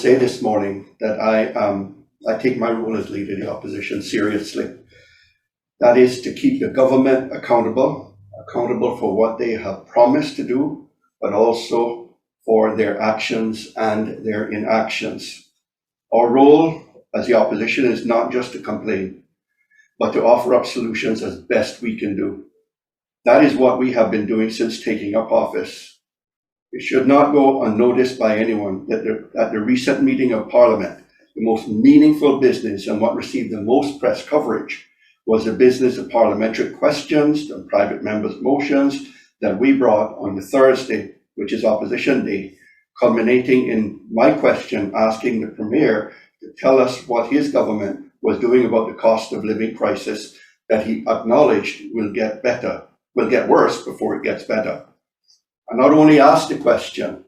say this morning that I take my role as leader of the opposition seriously. That is to keep the government accountable for what they have promised to do, but also for their actions and their inactions. Our role as the opposition is not just to complain, but to offer up solutions as best we can do. That is what we have been doing since taking up office. It should not go unnoticed by anyone that at the recent meeting of Parliament, the most meaningful business and what received the most press coverage was the business of parliamentary questions and private members' motions that we brought on the Thursday, which is Opposition Day, culminating in my question asking the Premier to tell us what his government was doing about the cost of living crisis that he acknowledged will get worse before it gets better. I not only asked the question,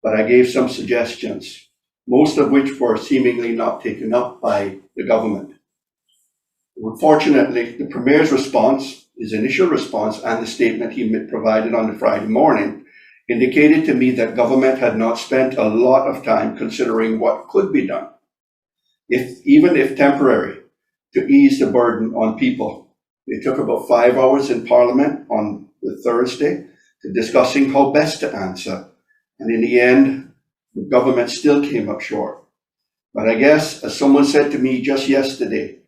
but I gave some suggestions, most of which were seemingly not taken up by the government. Unfortunately, the Premier's response, his initial response, and the statement he provided on the Friday morning indicated to me that government had not spent a lot of time considering what could be done, even if temporary, to ease the burden on people. They took about 5 hours in Parliament on the Thursday to discussing how best to answer, and in the end, the government still came up short. But I guess, as someone said to me just yesterday,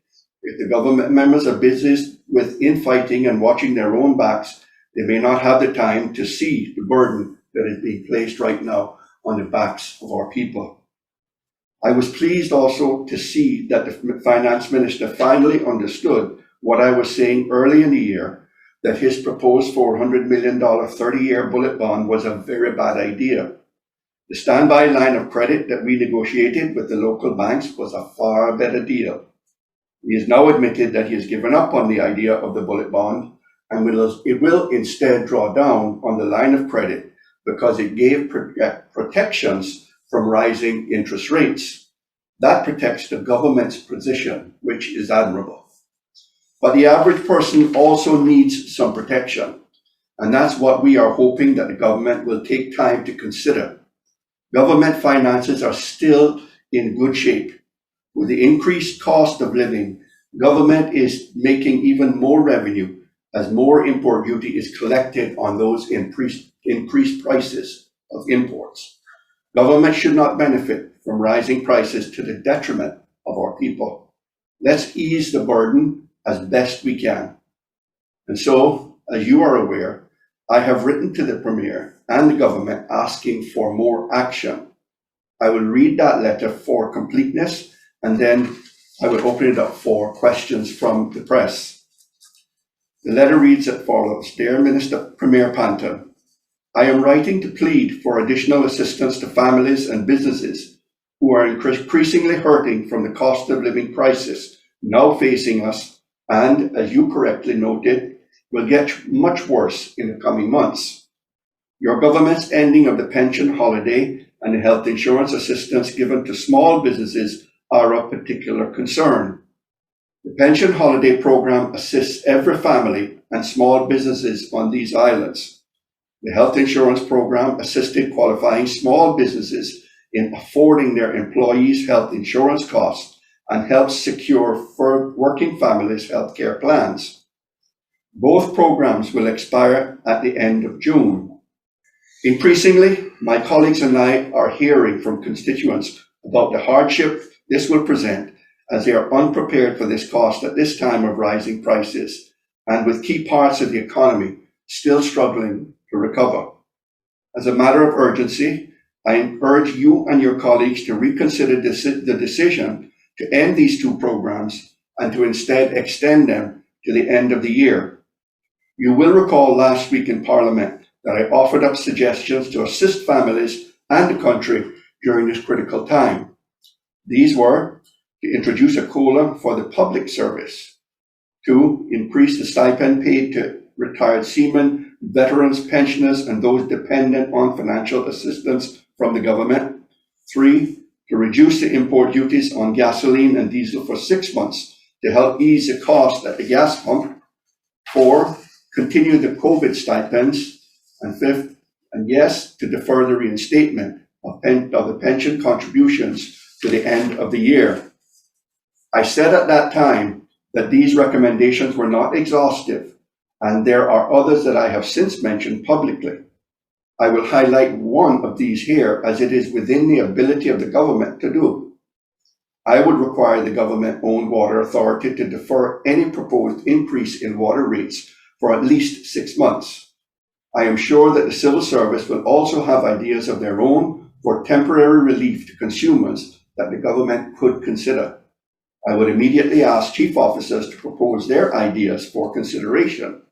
if the government members are busy with infighting and watching their own backs, they may not have the time to see the burden that is being placed right now on the backs of our people. I was pleased also to see that the Finance Minister finally understood what I was saying early in the year, that his proposed $400 million 30-year bullet bond was a very bad idea. The standby line of credit that we negotiated with the local banks was a far better deal. He has now admitted that he has given up on the idea of the bullet bond and it will instead draw down on the line of credit because it gave protections from rising interest rates. That protects the government's position, which is admirable. But the average person also needs some protection, and that's what we are hoping that the government will take time to consider. Government finances are still in good shape. With the increased cost of living, government is making even more revenue as more import duty is collected on those increased prices of imports. Government should not benefit from rising prices to the detriment of our people. Let's ease the burden as best we can. And so, as you are aware, I have written to the Premier and the government asking for more action. I will read that letter for completeness, and then I will open it up for questions from the press. The letter reads as follows. Dear Minister Premier Panton, I am writing to plead for additional assistance to families and businesses who are increasingly hurting from the cost of living crisis now facing us and, as you correctly noted, will get much worse in the coming months. Your government's ending of the pension holiday and the health insurance assistance given to small businesses are of particular concern. The pension holiday program assists every family and small businesses on these islands. The health insurance program assisted qualifying small businesses in affording their employees' health insurance costs and helps secure for working families' health care plans. Both programs will expire at the end of June. Increasingly, my colleagues and I are hearing from constituents about the hardship this will present as they are unprepared for this cost at this time of rising prices and with key parts of the economy still struggling to recover. As a matter of urgency, I urge you and your colleagues to reconsider the decision to end these two programs and to instead extend them to the end of the year. You will recall last week in Parliament that I offered up suggestions to assist families and the country during this critical time. These were to introduce a COLA for the public service, to increase the stipend paid to retired seamen, veterans, pensioners, and those dependent on financial assistance from the government, 3, to reduce the import duties on gasoline and diesel for 6 months to help ease the cost at the gas pump, 4, continue the COVID stipends, and 5th, and yes, to defer the reinstatement of the pension contributions to the end of the year. I said at that time that these recommendations were not exhaustive, and there are others that I have since mentioned publicly. I will highlight one of these here as it is within the ability of the government to do. I would require the government-owned water authority to defer any proposed increase in water rates for at least 6 months. I am sure that the civil service will also have ideas of their own for temporary relief to consumers that the government could consider. I would immediately ask chief officers to propose their ideas for consideration.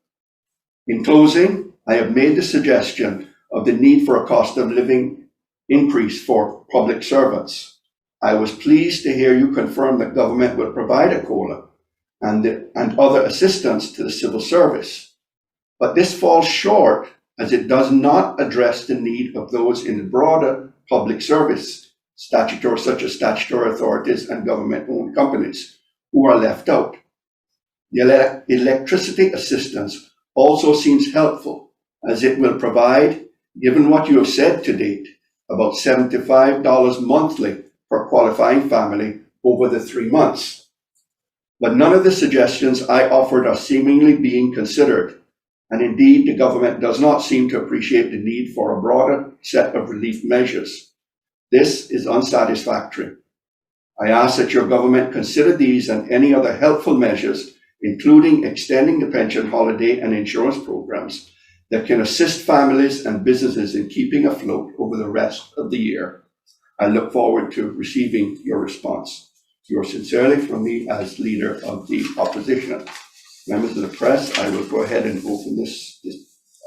In closing, I have made the suggestion of the need for a cost of living increase for public servants. I was pleased to hear you confirm that government will provide a COLA and other assistance to the civil service. But this falls short as it does not address the need of those in the broader public service, such as statutory authorities and government-owned companies, who are left out. The electricity assistance also seems helpful, as it will provide, given what you have said to date, about $75 monthly per qualifying family over the 3 months. But none of the suggestions I offered are seemingly being considered, and indeed the government does not seem to appreciate the need for a broader set of relief measures. This is unsatisfactory. I ask that your government consider these and any other helpful measures, including extending the pension holiday and insurance programs that can assist families and businesses in keeping afloat over the rest of the year. I look forward to receiving your response. Yours sincerely from me as leader of the opposition. Members of the press, I will go ahead and open this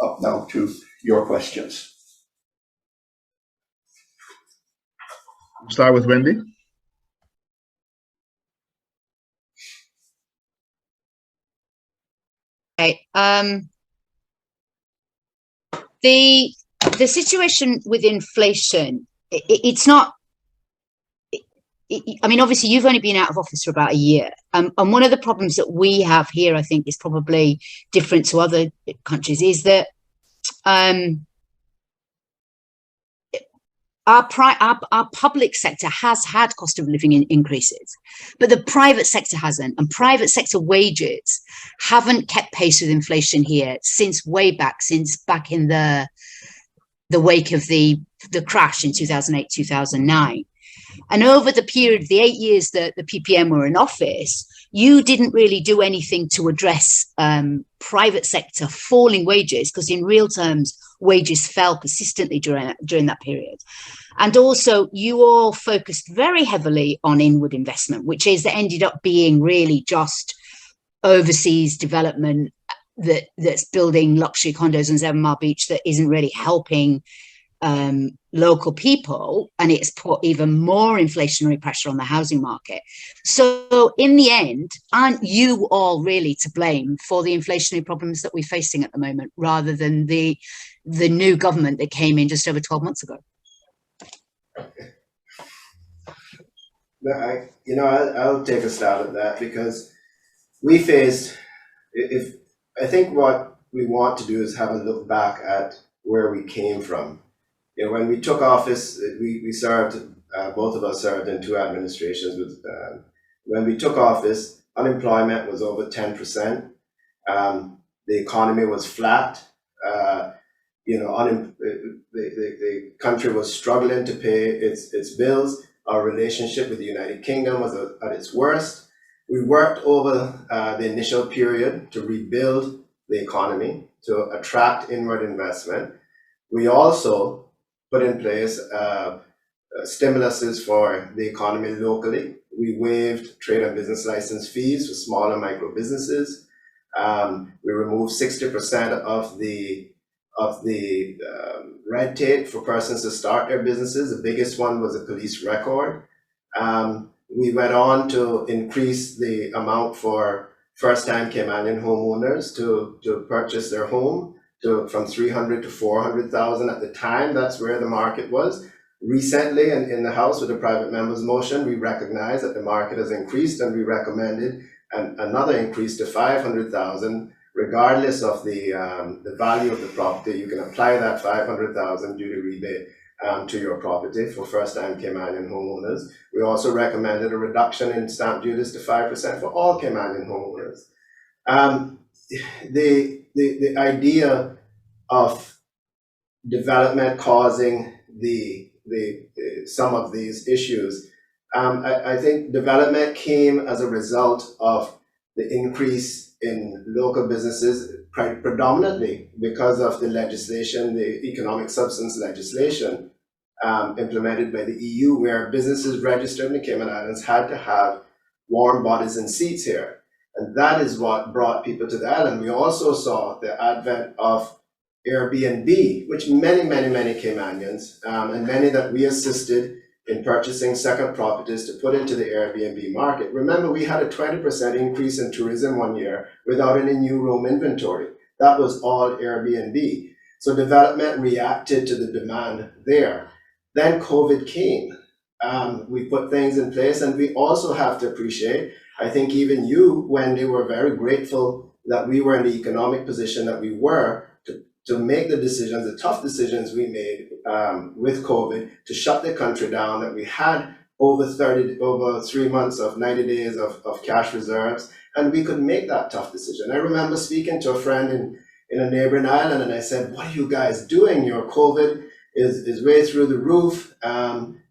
up now to your questions. Start with Wendy. Okay. The situation with inflation, it's not. I mean, obviously, you've only been out of office for about a year, and one of the problems that we have here, I think, is probably different to other countries, is that our public sector has had cost of living increases, but the private sector hasn't, and private sector wages haven't kept pace with inflation here since back in the wake of the crash in 2008, 2009. And over the period, the 8 years that the PPM were in office, you didn't really do anything to address private sector falling wages, because in real terms, wages fell persistently during that period. And also, you all focused very heavily on inward investment, which ended up being really just overseas development that's building luxury condos on 7 Mile Beach that isn't really helping local people, and it's put even more inflationary pressure on the housing market. So in the end, aren't you all really to blame for the inflationary problems that we're facing at the moment, rather than the new government that came in just over 12 months ago? I'll take a stab at that, because we faced, I think what we want to do is have a look back at where we came from. When we took office, we served, both of us served in 2 administrations. When we took office, unemployment was over 10%. The economy was flat. The country was struggling to pay its bills. Our relationship with the United Kingdom was at its worst. We worked over the initial period to rebuild the economy, to attract inward investment. We also put in place stimuluses for the economy locally. We waived trade and business license fees for small and micro businesses. We removed 60% of the red tape for persons to start their businesses. The biggest one was a police record. We went on to increase the amount for first-time Caymanian homeowners to purchase their home from 300 to 400,000 at the time. That's where the market was. Recently, in the House with the private member's motion, we recognized that the market has increased, and we recommended another increase to 500,000, regardless of the value of the property. You can apply that 500,000 duty rebate to your property for first-time Caymanian homeowners. We also recommended a reduction in stamp duties to 5% for all Caymanian homeowners. The idea of development causing some of these issues, I think development came as a result of the increase in local businesses, predominantly because of the legislation, the economic substance legislation implemented by the EU, where businesses registered in the Cayman Islands had to have warm bodies and seats here. And that is what brought people to the island. We also saw the advent of Airbnb, which many Caymanians and many that we assisted in purchasing second properties to put into the Airbnb market. Remember, we had a 20% increase in tourism one year without any new room inventory. That was all Airbnb. So development reacted to the demand there. Then COVID came. We put things in place, and we also have to appreciate, I think even you, Wendy, were very grateful that we were in the economic position that we were to make the decisions, the tough decisions we made with COVID to shut the country down, that we had over 3 months of 90 days of cash reserves, and we could make that tough decision. I remember speaking to a friend in a neighboring island, and I said, what are you guys doing? Your COVID is way through the roof.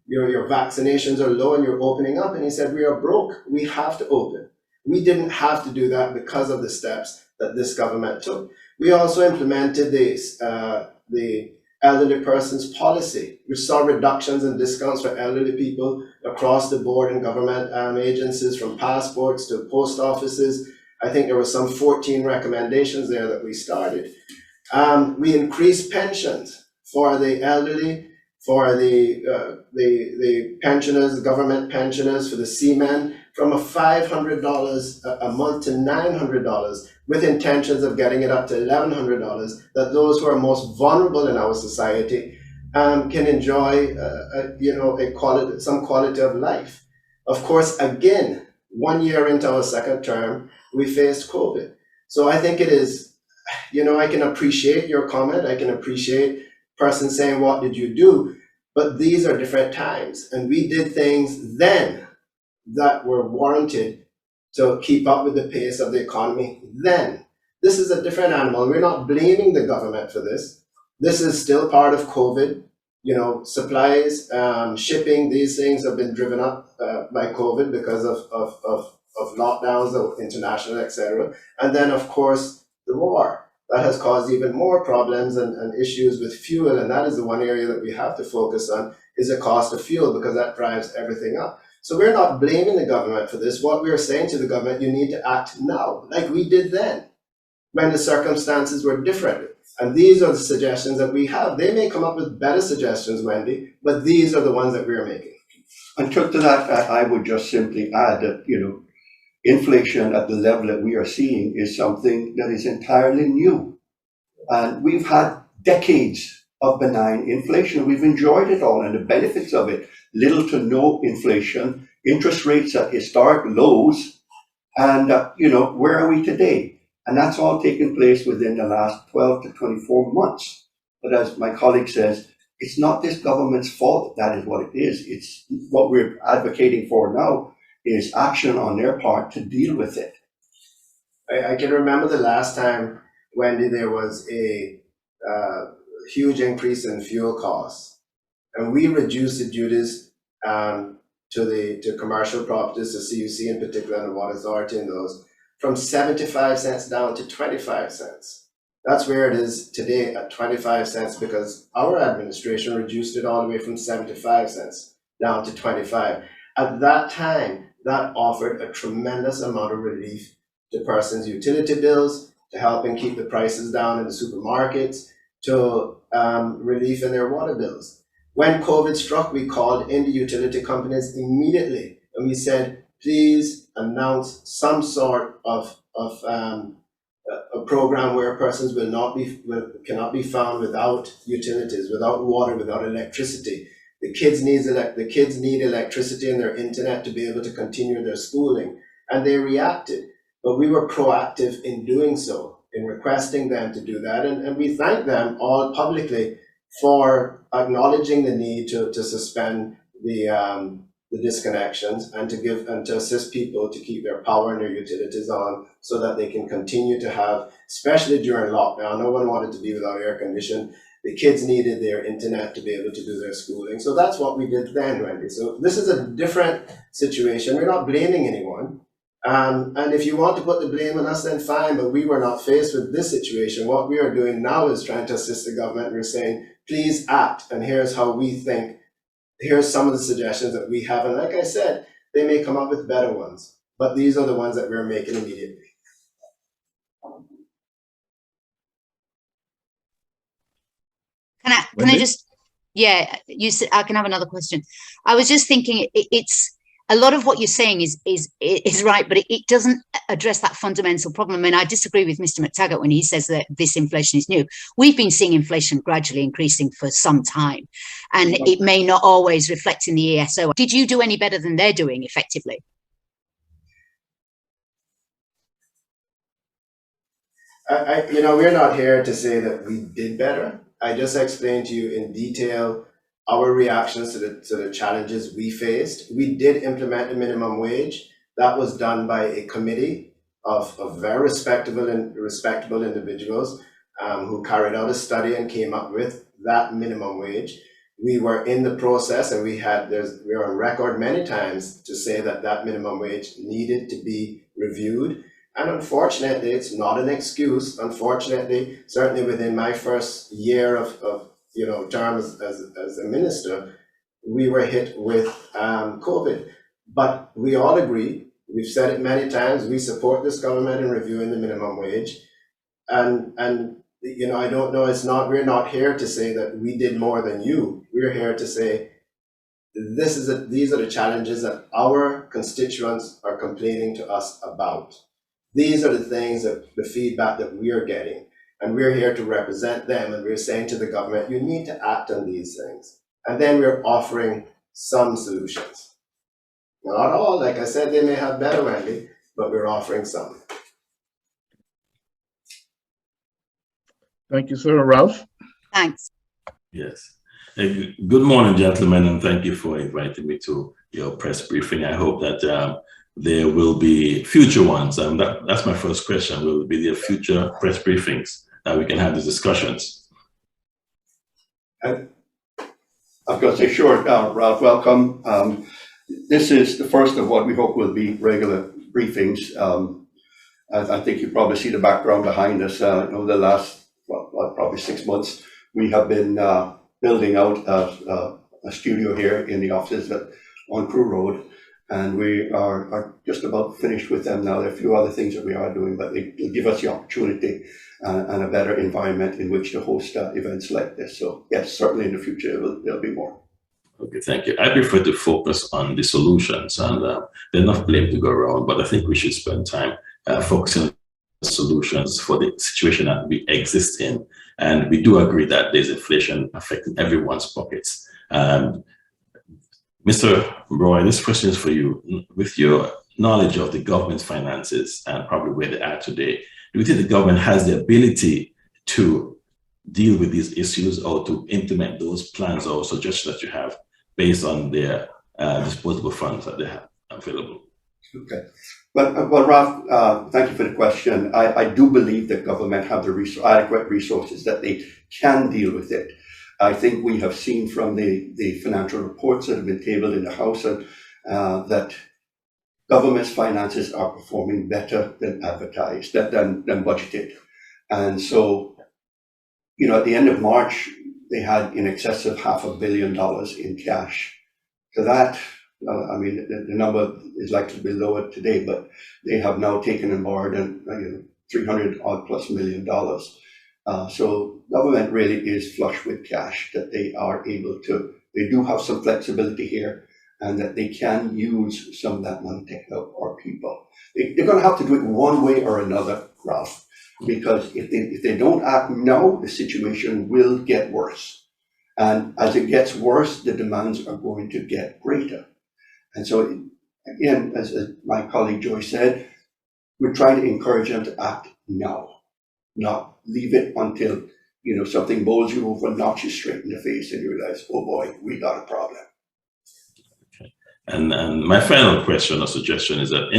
Your vaccinations are low and you're opening up. And he said, we are broke. We have to open. We didn't have to do that because of the steps that this government took. We also implemented the elderly persons policy, which saw reductions in discounts for elderly people across the board in government agencies, from passports to post offices. I think there were some 14 recommendations there that we started. We increased pensions for the elderly, for the pensioners, government pensioners, for the seamen, from a $500 a month to $900, with intentions of getting it up to $1,100, that those who are most vulnerable in our society can enjoy, some quality of life. Of course, again, 1 year into our second term, we faced COVID. So I think it is, I can appreciate your comment. I can appreciate person saying, what did you do? But these are different times, and we did things then that were warranted to keep up with the pace of the economy then. This is a different animal. We're not blaming the government for this. This is still part of COVID. Supplies, shipping, these things have been driven up by COVID because of lockdowns, of international, etc. And then, of course, the war. That has caused even more problems and issues with fuel, and that is the one area that we have to focus on, is the cost of fuel, because that drives everything up. So we're not blaming the government for this. What we're saying to the government, you need to act now, like we did then, when the circumstances were different. And these are the suggestions that we have. They may come up with better suggestions, Wendy, but these are the ones that we're making. And to that, I would just simply add that, inflation at the level that we are seeing is something that is entirely new. And we've had decades of benign inflation. We've enjoyed it all and the benefits of it. Little to no inflation, interest rates at historic lows. And, where are we today? And that's all taken place within the last 12 to 24 months. But as my colleague says, it's not this government's fault. That is what it is. It's what we're advocating for now is action on their part to deal with it. I can remember the last time, Wendy, there was a huge increase in fuel costs, and we reduced the duties to commercial properties, to CUC in particular, and the Water Authority, and those, from 75 cents down to 25 cents. That's where it is today, at 25 cents, because our administration reduced it all the way from 75 cents down to 25. At that time, that offered a tremendous amount of relief to persons' utility bills, to helping keep the prices down in the supermarkets, to relief in their water bills. When COVID struck, we called in the utility companies immediately, and we said, please announce some sort of a program where persons cannot be found without utilities, without water, without electricity. The kids need electricity and their internet to be able to continue their schooling, and they reacted. But we were proactive in doing so, in requesting them to do that, and we thank them all publicly for acknowledging the need to suspend the disconnections and to assist people to keep their power and their utilities on so that they can continue to have, especially during lockdown, no one wanted to be without air conditioning. The kids needed their internet to be able to do their schooling. So that's what we did then, Wendy. So this is a different situation. We're not blaming anyone. And if you want to put the blame on us, then fine, but we were not faced with this situation. What we are doing now is trying to assist the government. We're saying, please act, and here's how we think. Here's some of the suggestions that we have. And like I said, they may come up with better ones, but these are the ones that we're making immediately. Can I just, yeah, you said I can have another question. I was just thinking it's a lot of what you're saying is right, but it doesn't address that fundamental problem. I mean, I disagree with Mr. McTaggart when he says that this inflation is new. We've been seeing inflation gradually increasing for some time, and it may not always reflect in the ESO. Did you do any better than they're doing effectively? We're not here to say that we did better. I just explained to you in detail our reactions to the challenges we faced. We did implement a minimum wage. That was done by a committee of very respectable individuals who carried out a study and came up with that minimum wage. We were in the process, and we were on record many times to say that minimum wage needed to be reviewed. And unfortunately, it's not an excuse. Unfortunately, certainly within my first year of term as a minister, we were hit with COVID. But we all agree, we've said it many times, we support this government in reviewing the minimum wage. And I don't know, we're not here to say that we did more than you. We're here to say these are the challenges that our constituents are complaining to us about. These are the things the feedback that we are getting. And we're here to represent them, and we're saying to the government, you need to act on these things. And then we're offering some solutions. Not all, like I said, they may have better, Wendy, but we're offering some. Thank you, sir. Ralph? Thanks. Yes. Good morning, gentlemen, and thank you for inviting me to your press briefing. I hope that there will be future ones. That's my first question. Will be there future press briefings that we can have these discussions? I've got to say, sure, Ralph, welcome. This is the first of what we hope will be regular briefings. I think you probably see the background behind us. Over the last, probably 6 months, we have been building out a studio here in the offices on Crew Road. And we are just about finished with them now. There are a few other things that we are doing, but it'll give us the opportunity and a better environment in which to host events like this. So yes, certainly in the future, there'll be more. Okay, thank you. I prefer to focus on the solutions, and there's enough blame to go around, but I think we should spend time focusing on the solutions for the situation that we exist in. And we do agree that there's inflation affecting everyone's pockets. Mr. Roy, this question is for you. With your knowledge of the government's finances and probably where they are today, do you think the government has the ability to deal with these issues or to implement those plans or suggestions that you have based on their disposable funds that they have available? Okay. Well, Ralph, thank you for the question. I do believe that government have the adequate resources that they can deal with it. I think we have seen from the financial reports that have been tabled in the House that government's finances are performing better than advertised, than budgeted. And so, at the end of March, they had in excess of $500 million in cash. So that, the number is likely to be lower today, but they have now taken and borrowed $300+ million. So government really is flush with cash that they are able to, they do have some flexibility here, and that they can use some of that money to help our people. They're going to have to do it one way or another, Ralph, because if they don't act now, the situation will get worse. And as it gets worse, the demands are going to get greater. And so, again, as my colleague Joy said, we're trying to encourage them to act now, not leave it until something bowls you over, knocks you straight in the face, and you realize, oh boy, we got a problem. And my final question or suggestion is that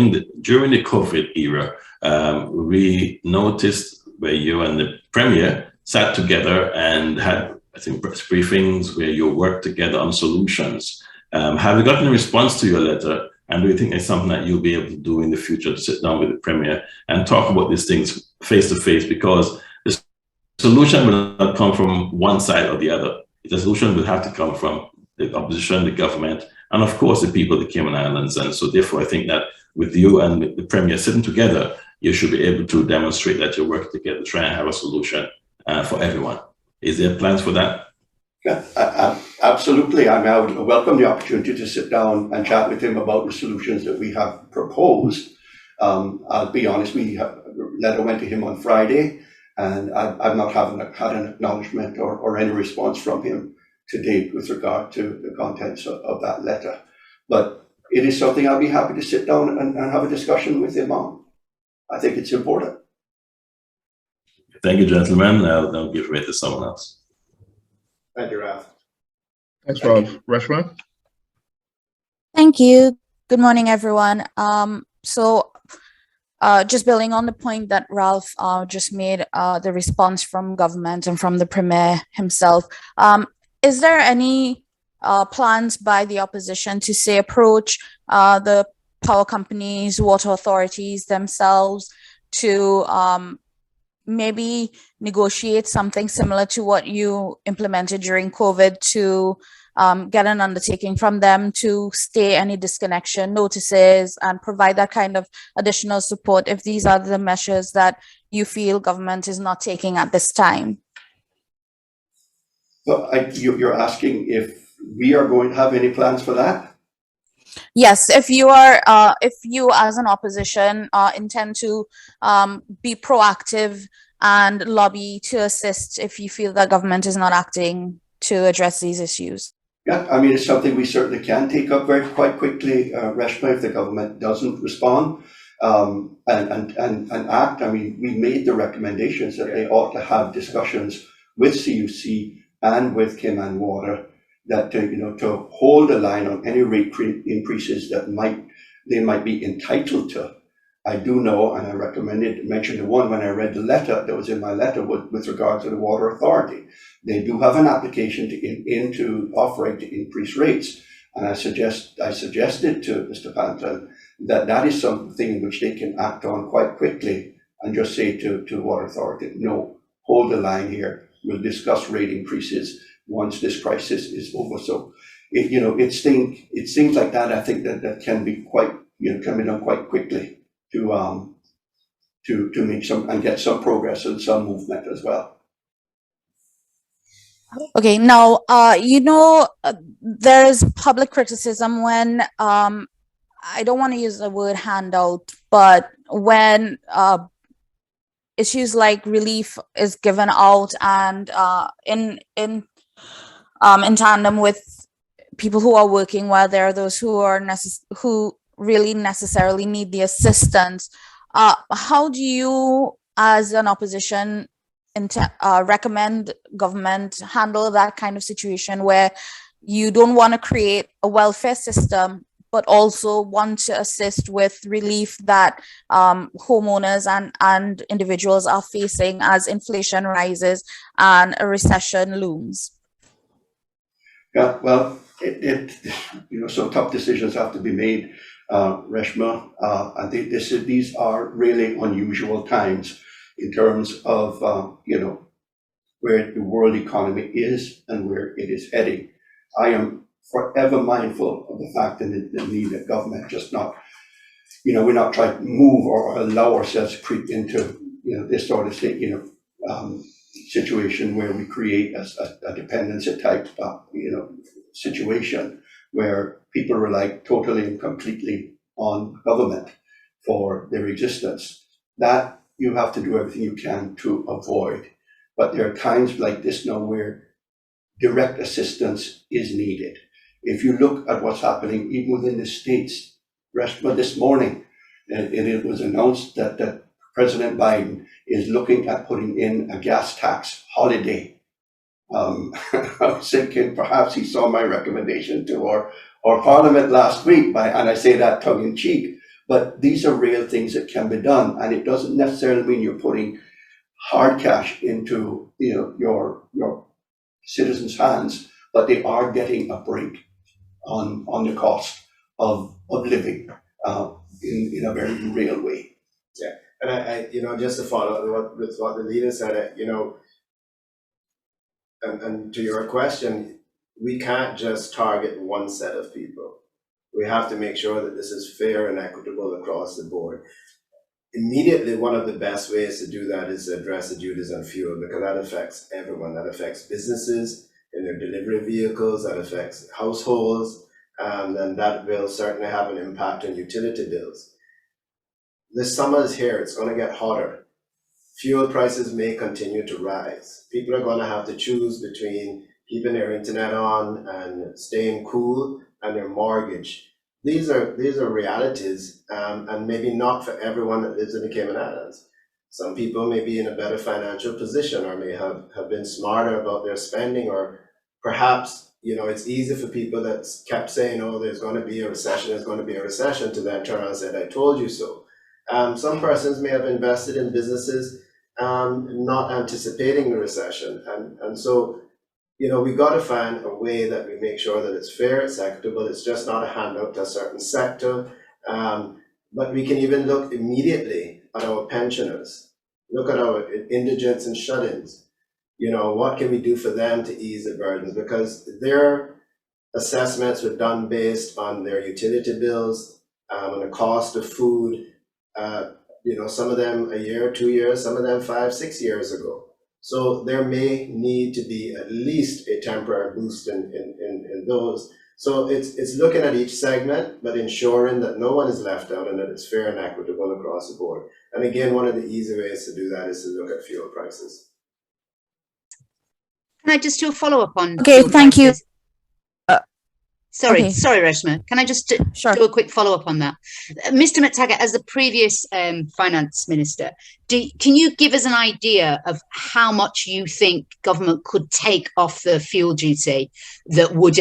during the COVID era, we noticed where you and the Premier sat together and had, I think, briefings where you worked together on solutions. Have you gotten a response to your letter? And do you think it's something that you'll be able to do in the future, to sit down with the Premier and talk about these things face to face? Because the solution will not come from one side or the other. The solution will have to come from the opposition, the government, and of course the people of the Cayman Islands. And so therefore I think that with you and the Premier sitting together, you should be able to demonstrate that you're working together to try and have a solution for everyone. Is there plans for that? Yeah, absolutely. I would welcome the opportunity to sit down and chat with him about the solutions that we have proposed. I'll be honest, the letter went to him on Friday, and I've not had an acknowledgement or any response from him to date with regard to the contents of that letter. But it is something I'll be happy to sit down and have a discussion with him on. I think it's important. Thank you, gentlemen. I'll give way to someone else. Thank you, Ralph. Thanks, Ralph. Reshma? Thank you. Good morning, everyone. Just building on the point that Ralph just made, the response from government and from the Premier himself, is there any plans by the opposition to, say, approach the power companies, water authorities themselves to maybe negotiate something similar to what you implemented during COVID, to get an undertaking from them to stay any disconnection notices and provide that kind of additional support if these are the measures that you feel government is not taking at this time? So you're asking if we are going to have any plans for that? Yes, if you as an opposition intend to be proactive and lobby to assist if you feel that government is not acting to address these issues. Yeah, I mean, it's something we certainly can take up quite quickly, Reshma, if the government doesn't respond and act. I mean, we made the recommendations that they ought to have discussions with CUC and with Cayman Water, that to hold the line on any rate increases that they might be entitled to. I do know, and I mentioned the one when I read the letter that was in my letter with regard to the Water Authority. They do have an application to off-rate to increase rates, and I suggested to Mr. Panton that is something in which they can act on quite quickly and just say to the Water Authority, no, hold the line here. We'll discuss rate increases once this crisis is over. So, it's things like that. I think that can be can be done quite quickly to make some and get some progress and some movement as well. Okay, now there is public criticism when I don't want to use the word handout, but when issues like relief is given out and in tandem with people who are working, while there are those who really necessarily need the assistance. How do you, as an opposition, recommend government handle that kind of situation where you don't want to create a welfare system, but also want to assist with relief that homeowners and individuals are facing as inflation rises and a recession looms? Yeah, well, some tough decisions have to be made, Reshma. I think these are really unusual times in terms of where the world economy is and where it is heading. I am forever mindful of the fact and the need that government just not, we're not trying to move or allow ourselves to creep into, this sort of situation where we create a dependency type, situation where people rely totally and completely on government for their existence. That you have to do everything you can to avoid. But there are times like this now where direct assistance is needed. If you look at what's happening even within the states, Reshma, this morning, and it was announced that President Biden is looking at putting in a gas tax holiday. I was thinking perhaps he saw my recommendation to our Parliament last week, and I say that tongue in cheek, but these are real things that can be done, and it doesn't necessarily mean you're putting hard cash into your citizens' hands, but they are getting a break on the cost of living in a very real way. Yeah, and I just to follow with what the leader said, and to your question, we can't just target one set of people. We have to make sure that this is fair and equitable across the board. Immediately, one of the best ways to do that is to address the duties on fuel, because that affects everyone. That affects businesses in their delivery vehicles, that affects households, and that will certainly have an impact on utility bills. The summer is here, it's going to get hotter. Fuel prices may continue to rise. People are going to have to choose between keeping their internet on and staying cool and their mortgage. These are realities, and maybe not for everyone that lives in the Cayman Islands. Some people may be in a better financial position, or may have been smarter about their spending, or perhaps, it's easy for people that kept saying, oh, there's going to be a recession, to then turn around and say, I told you so. Some persons may have invested in businesses not anticipating the recession. And so, we got to find a way that we make sure that it's fair, it's equitable, it's just not a handout to a certain sector. But we can even look immediately at our pensioners, look at our indigents and shut-ins. What can we do for them to ease the burdens? Because their assessments were done based on their utility bills, on the cost of food, some of them a year, 2 years, some of them 5, 6 years ago. So there may need to be at least a temporary boost in those. So it's looking at each segment, but ensuring that no one is left out and that it's fair and equitable across the board. And again, one of the easy ways to do that is to look at fuel prices. Can I just do a follow-up on? Okay, thank you. Sorry, Okay. Reshma. Can I just Sure. do a quick follow-up on that? Mr. McTaggart, as the previous finance minister, can you give us an idea of how much you think government could take off the fuel duty that would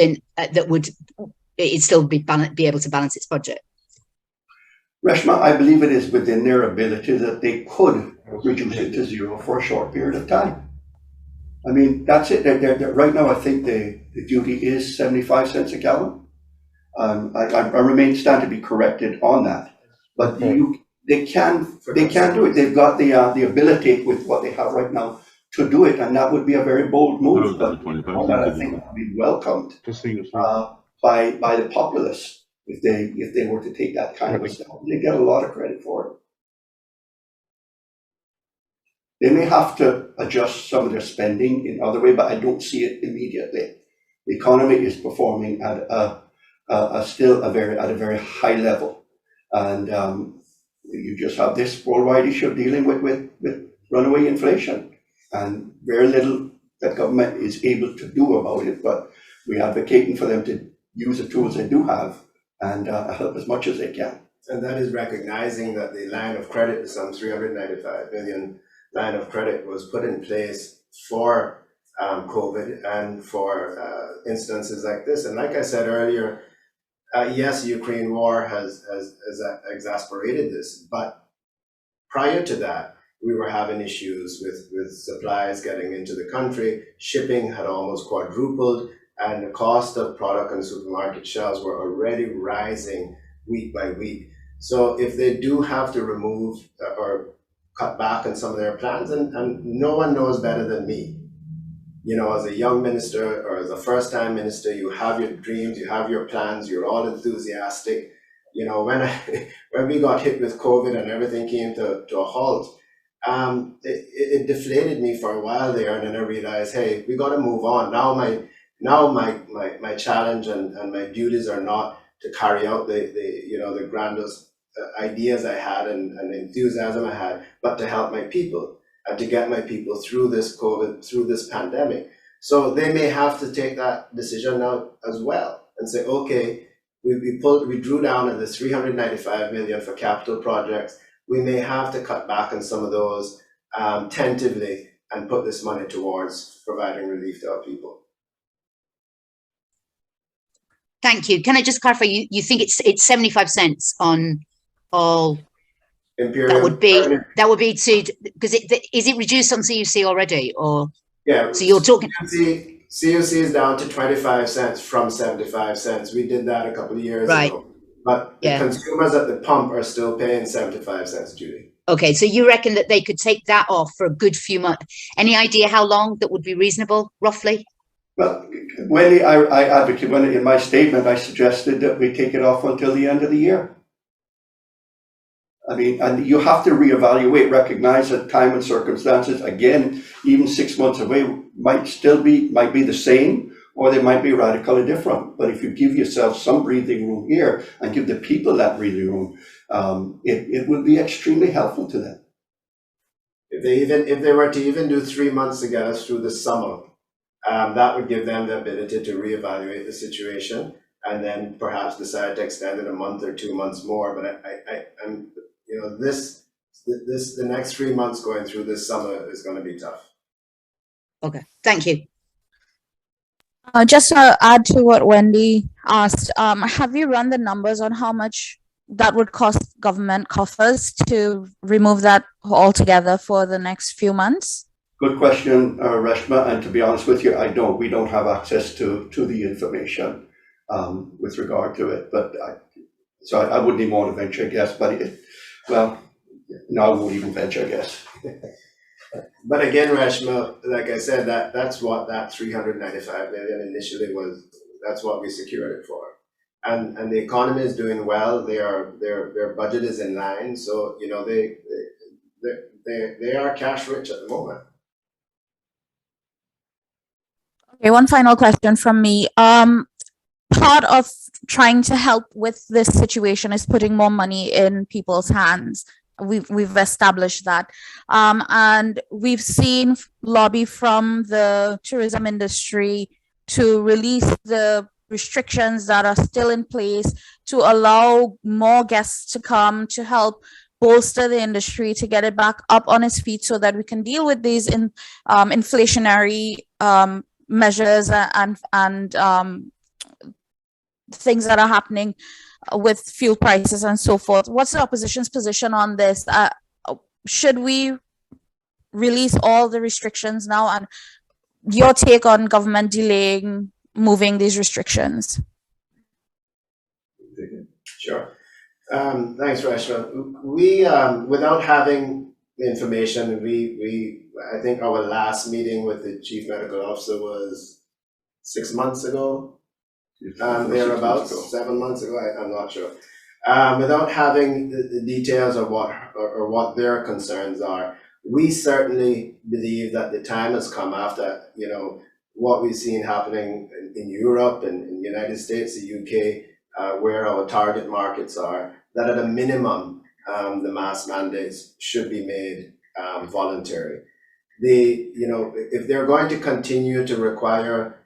it still be able to balance its budget? Reshma, I believe it is within their ability that they could reduce it to zero for a short period of time. I mean, that's it. Right now, I think the duty is 75 cents a gallon. I stand to be corrected on that. But they can do it. They've got the ability with what they have right now to do it, and that would be a very bold move. But that I think would be welcomed by the populace if they were to take that kind of step. They get a lot of credit for it. They may have to adjust some of their spending in other way, but I don't see it immediately. The economy is performing at still a very high level, and you just have this worldwide issue of dealing with runaway inflation, and very little that government is able to do about it. But we're advocating for them to use the tools they do have and help as much as they can. And that is recognizing that the line of credit is some 395 million. Line of credit was put in place for COVID and for instances like this. And like I said earlier, yes, the Ukraine war has exacerbated this, but prior to that, we were having issues with supplies getting into the country. Shipping had almost quadrupled, and the cost of product on supermarket shelves were already rising week by week. So if they do have to remove or cut back on some of their plans, and no one knows better than me. As a young minister or as a first-time minister, you have your dreams, you have your plans, you're all enthusiastic. When we got hit with COVID and everything came to a halt, it deflated me for a while there, and then I realized, hey, we got to move on. Now my challenge and my duties are not to carry out the grandiose ideas I had and the enthusiasm I had, but to help my people and to get my people through this COVID, through this pandemic. So they may have to take that decision now as well and say, okay, we drew down on this 395 million for capital projects. we may have to cut back on some of those tentatively and put this money towards providing relief to our people. Thank you. Can I just clarify? You think it's 75 cents on all? Imperial. That would be to, because is it reduced on CUC already, or? Yeah. So you're talking. CUC is down to 25 cents from 75 cents. We did that a couple of years ago. But the consumers at the pump are still paying 75 cents, Judy. Okay, so you reckon that they could take that off for a good few months? Any idea how long that would be reasonable, roughly? Well, Wendy, I advocate, when in my statement, I suggested that we take it off until the end of the year. I mean, and you have to reevaluate, recognize that time and circumstances, again, even 6 months away, might be the same, or they might be radically different. But if you give yourself some breathing room here and give the people that breathing room, it will be extremely helpful to them. If they were to even do 3 months to get us through the summer, that would give them the ability to reevaluate the situation and then perhaps decide to extend it a month or 2 months more. But I'm the next 3 months going through this summer is going to be tough. Okay, thank you. Just to add to what Wendy asked, have you run the numbers on how much that would cost government coffers to remove that altogether for the next few months? Good question, Reshma, and to be honest with you, we don't have access to the information with regard to it, but I wouldn't even want to venture a guess, but I won't even venture a guess. But again, Reshma, like I said, that's what that 395 million initially was. That's what we secured it for, and the economy is doing well. Their budget is in line, so they are cash rich at the moment. Okay, one final question from me. Part of trying to help with this situation is putting more money in people's hands. We've established that, and we've seen lobby from the tourism industry to release the restrictions that are still in place to allow more guests to come, to help bolster the industry, to get it back up on its feet so that we can deal with these inflationary measures and things that are happening with fuel prices and so forth. What's the opposition's position on this? Should we release all the restrictions now? And your take on government delaying moving these restrictions? Sure. Thanks, Reshma. We, without having the information, I think our last meeting with the chief medical officer was 6 months ago. Thereabouts, 7 months ago, I'm not sure. Without having the details of what their concerns are, we certainly believe that the time has come after what we've seen happening in Europe and in the United States, the UK, where our target markets are, that at a minimum the mask mandates should be made voluntary. If they're going to continue to require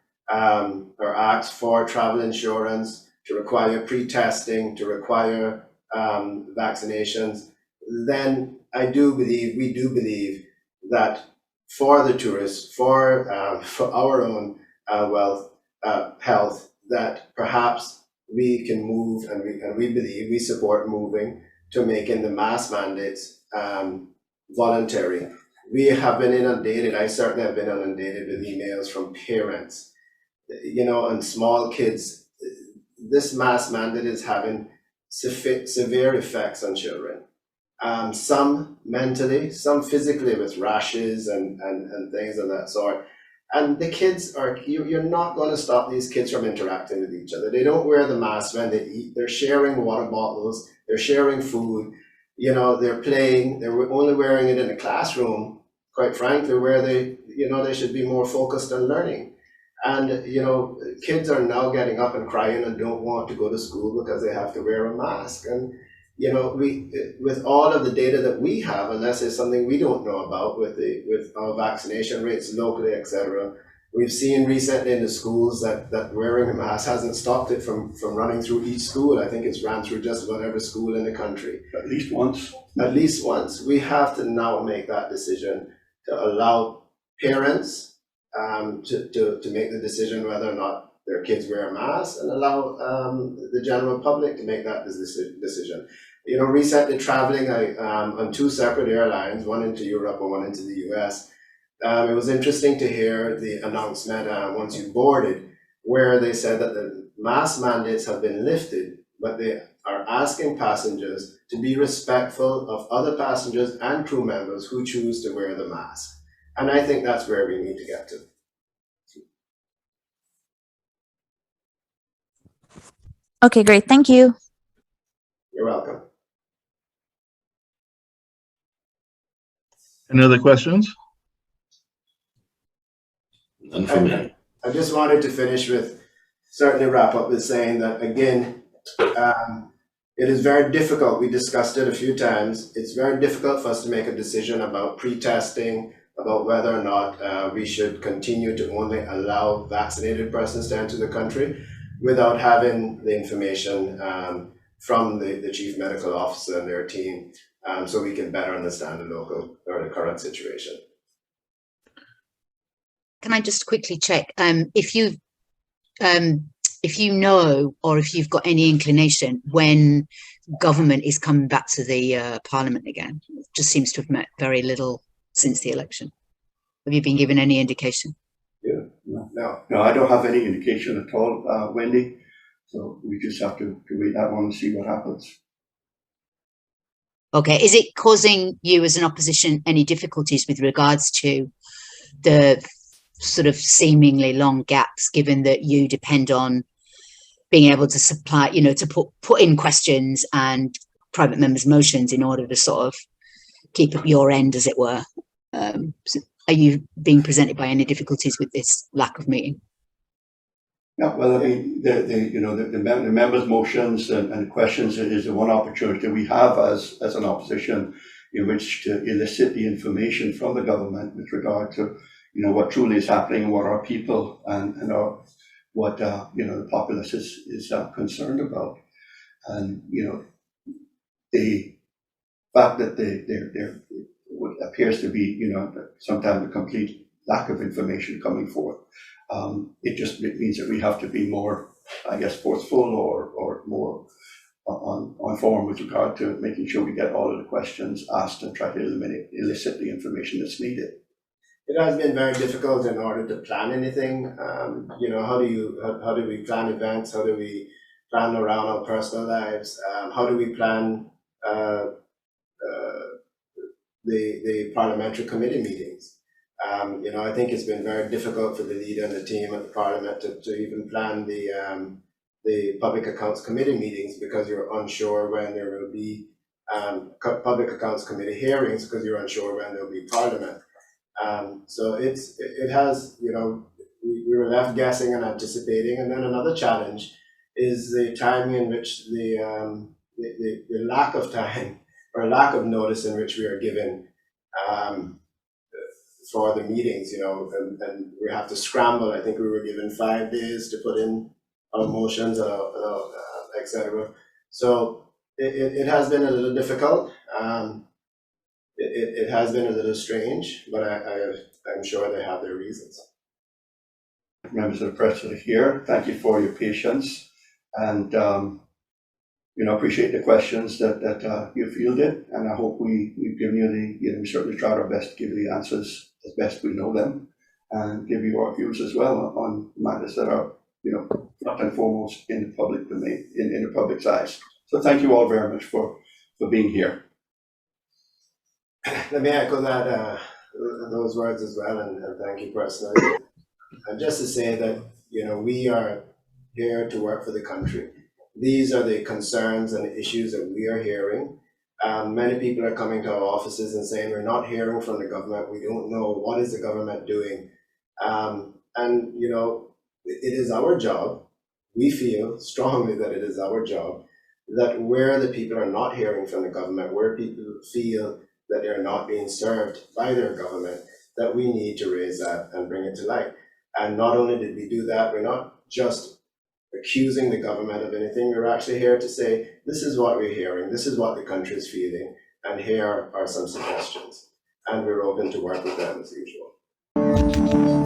or ask for travel insurance, to require pre-testing, to require vaccinations, then we do believe that for the tourists, for our own health, that perhaps we can move, and we support moving to making the mask mandates voluntary. We have been inundated, I certainly have been inundated with emails from parents, and small kids. This mask mandate is having severe effects on children. Some mentally, some physically with rashes and things of that sort. And the kids you're not going to stop these kids from interacting with each other. They don't wear the mask when they eat. They're sharing water bottles. They're sharing food. They're playing. They're only wearing it in a classroom, quite frankly, where they should be more focused on learning. And, kids are now getting up and crying and don't want to go to school because they have to wear a mask. And, with all of the data that we have, unless it's something we don't know about with our vaccination rates locally, etc., We've seen recently in the schools that wearing a mask hasn't stopped it from running through each school. I think it's ran through just about every school in the country. At least once. At least once. We have to now make that decision to allow parents to make the decision whether or not their kids wear a mask, and allow the general public to make that decision. You know, recently traveling on 2 separate airlines, one into Europe and one into the US, it was interesting to hear the announcement once you boarded, where they said that the mask mandates have been lifted, but they are asking passengers to be respectful of other passengers and crew members who choose to wear the mask. And I think that's where we need to get to. Okay, great. Thank you. You're welcome. Any other questions? None for me. I just wanted to finish with, certainly wrap up with saying that, again, it is very difficult. We discussed it a few times. It's very difficult for us to make a decision about pre-testing, about whether or not we should continue to only allow vaccinated persons to enter the country without having the information from the chief medical officer and their team, so we can better understand the local or the current situation. Can I just quickly check if you know, or if you've got any inclination when government is coming back to the Parliament again? It just seems to have met very little since the election. Have you been given any indication? Yeah. No, I don't have any indication at all, Wendy. So we just have to wait that one and see what happens. Okay, is it causing you as an opposition any difficulties with regards to the sort of seemingly long gaps, given that you depend on being able to supply, you know, to put in questions and private members' motions in order to sort of keep up your end, as it were? Are you being presented by any difficulties with this lack of meeting? Yeah, well, I mean, the members' motions and questions is the one opportunity we have as an opposition in which to elicit the information from the government with regard to, you know, what truly is happening and what our people and what the populace is concerned about. And, you know, the fact that there appears to be, you know, sometimes a complete lack of information coming forth. It means that we have to be more, I guess, forceful or more on form with regard to making sure we get all of the questions asked and try to elicit the information that's needed. It has been very difficult in order to plan anything. You know, how do we plan events? How do we plan around our personal lives? How do we plan the parliamentary committee meetings? You know, I think it's been very difficult for the leader and the team at the Parliament to even plan the Public Accounts Committee meetings, because you're unsure when there will be Public Accounts Committee hearings, because you're unsure when there will be Parliament. So it has, you know, we were left guessing and anticipating. And then another challenge is the timing in which the lack of time or lack of notice in which we are given for the meetings, you know, and we have to scramble. I think we were given 5 days to put in our motions, etc. So it has been a little difficult. It has been a little strange, but I'm sure they have their reasons. Members of the press that are here, thank you for your patience, and you know, appreciate the questions that you fielded, and I hope we've given you we certainly tried our best to give you the answers as best we know them, and give you our views as well on matters that are, you know, front and foremost in the public domain, in the public's eyes. So thank you all very much for being here. Let me echo those words as well, and thank you personally. And just to say that, you know, we are here to work for the country. These are the concerns and the issues that we are hearing. Many people are coming to our offices and saying, we're not hearing from the government. We don't know what is the government doing. And, you know, it is our job. We feel strongly that it is our job, that where the people are not hearing from the government, where people feel that they're not being served by their government, that we need to raise that and bring it to light. And not only did we do that, we're not just accusing the government of anything. We're actually here to say, this is what we're hearing, this is what the country is feeling, and here are some suggestions. And we're open to work with them as usual.